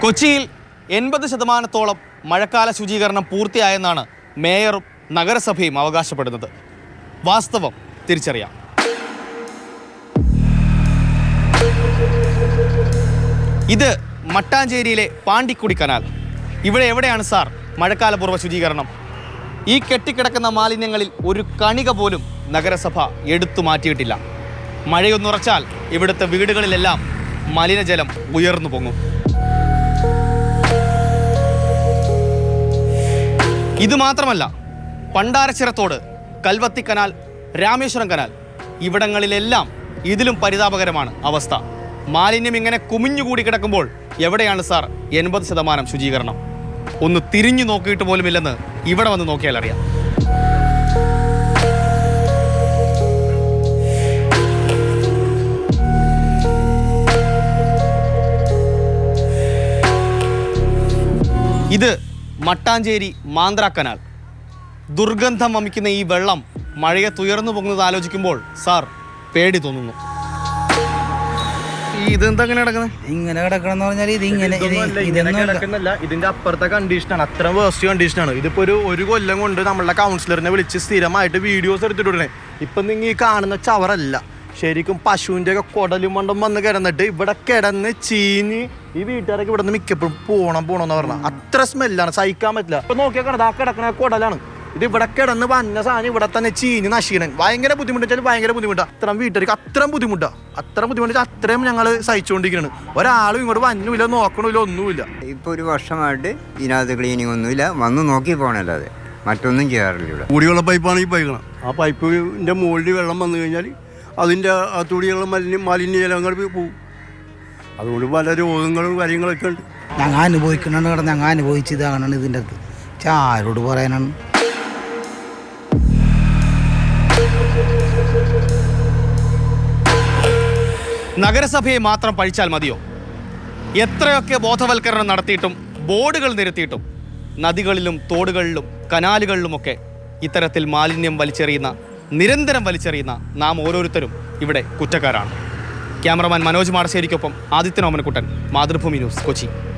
കൊച്ചിയിൽ 80% മഴക്കാല ശുചീകരണം പൂർത്തിയായെന്നാണ് മേയറും നഗരസഭയും അവകാശപ്പെടുന്നത്. വാസ്തവം തിരിച്ചറിയാം. ഇത് മട്ടാഞ്ചേരിയിലെ പാണ്ടിക്കുടി കനാൽ. ഇവിടെ എവിടെയാണ് സാർ മഴക്കാലപൂർവ്വ ശുചീകരണം? ഈ കെട്ടിക്കിടക്കുന്ന മാലിന്യങ്ങളിൽ ഒരു കണിക പോലും നഗരസഭ എടുത്തു മാറ്റിയിട്ടില്ല. മഴയൊന്നുറച്ചാൽ ഇവിടുത്തെ വീടുകളിലെല്ലാം മലിനജലം ഉയർന്നു പൊങ്ങും. ഇതുമാത്രമല്ല, പണ്ടാരച്ചിറത്തോട്, കൽവത്തി കനാൽ, രാമേശ്വരം കനാൽ, ഇവിടങ്ങളിലെല്ലാം ഇതിലും പരിതാപകരമാണ് അവസ്ഥ. മാലിന്യം ഇങ്ങനെ കുമിഞ്ഞുകൂടി കിടക്കുമ്പോൾ എവിടെയാണ് സാർ 80% ശുചീകരണം? ഒന്ന് തിരിഞ്ഞു നോക്കിയിട്ട് പോലുമില്ലെന്ന് ഇവിടെ വന്ന് നോക്കിയാൽ അറിയാം. ഇത് മട്ടാഞ്ചേരി മാന്ദ്ര കനാൽ. ദുർഗന്ധം വമിക്കുന്ന ഈ വെള്ളം മഴയത്തുയർന്നു പോകുന്നത് ആലോചിക്കുമ്പോൾ സാർ പേടി തോന്നുന്നു. ഇതെന്താ ഇങ്ങനെ കിടക്കണം പറഞ്ഞാൽ ഇതിന്റെ അപ്പുറത്തെ കണ്ടീഷനാണ്, അത്ര വേസ്റ്റ് കണ്ടീഷനാണ്. ഇതിപ്പോ ഒരു കൊല്ലം കൊണ്ട് നമ്മളുടെ കൗൺസിലറിനെ വിളിച്ച് സ്ഥിരമായിട്ട് വീഡിയോസ് എടുത്തിട്ടുടനെ ഇപ്പൊ നിങ്ങൾ ഈ കാണുന്ന ചവറല്ല, ശരിക്കും പശുവിന്റെ ഒക്കെ കുടലും മണ്ടും വന്ന് കിടന്നിട്ട് ഇവിടെ കിടന്ന് ചീഞ്ഞ് ഈ വീട്ടുകാരൊക്കെ ഇവിടെ നിന്ന് മിക്കപ്പോഴും പോണമെന്ന് പറഞ്ഞാൽ അത്ര സ്മെല്ലാണ്, സഹിക്കാൻ പറ്റില്ല. ഇപ്പൊ നോക്കിയാൽ കാണാം, ആ കിടക്കണ കുടലാണ്. ഇത് ഇവിടെ കിടന്ന് വന്ന സാധനം ഇവിടെ തന്നെ ചീഞ്ഞ് നശിക്കണം. ഭയങ്കര ബുദ്ധിമുട്ട്, ഭയങ്കര ബുദ്ധിമുട്ടാണ്. അത്രയും വീട്ടുകാർക്ക് അത്രയും ബുദ്ധിമുട്ട് അത്രയും ഞങ്ങൾ സഹിച്ചുകൊണ്ടിരിക്കുകയാണ്. ഒരാളും ഇങ്ങോട്ട് വന്നുമില്ല, നോക്കണമില്ല, ഒന്നുമില്ല. ഇപ്പൊ ഒരു വർഷമായിട്ട് ഇതിനകത്ത് ക്ലീനിങ് ഒന്നുമില്ല, വന്ന് നോക്കി പോകണല്ലാതെ മറ്റൊന്നും ചെയ്യാറില്ല. ഇവിടെ കൂടിയുള്ള പൈപ്പാണ് ഈ പൈക്കണം. ആ പൈപ്പിന്റെ മുകളിൽ വെള്ളം വന്നു കഴിഞ്ഞാൽ അതിൻ്റെ ആ തുടിയുള്ള മാലിന്യങ്ങൾ പോകും. അതുകൊണ്ട് പല രോഗങ്ങളും കാര്യങ്ങളൊക്കെ ഉണ്ട്. ഞങ്ങൾ അനുഭവിക്കണമെന്ന് കിടന്ന് ഞങ്ങൾ അനുഭവിച്ചതാണ്. ഇതിൻ്റെ അടുത്ത് ആരോട് പറയാനാണ്? നഗരസഭയെ മാത്രം പഴിച്ചാൽ മതിയോ? എത്രയൊക്കെ ബോധവൽക്കരണം നടത്തിയിട്ടും ബോർഡുകൾ നിരത്തിയിട്ടും നദികളിലും തോടുകളിലും കനാലുകളിലുമൊക്കെ ഇത്തരത്തിൽ മാലിന്യം നിരന്തരം വലിച്ചെറിയുന്ന നാം ഓരോരുത്തരും ഇവിടെ കുറ്റക്കാരാണ്. ക്യാമറമാൻ മനോജ് മാടശ്ശേരിക്കൊപ്പം ആദിത്യൻ ഓമനക്കുട്ടൻ, മാതൃഭൂമി ന്യൂസ്, കൊച്ചി.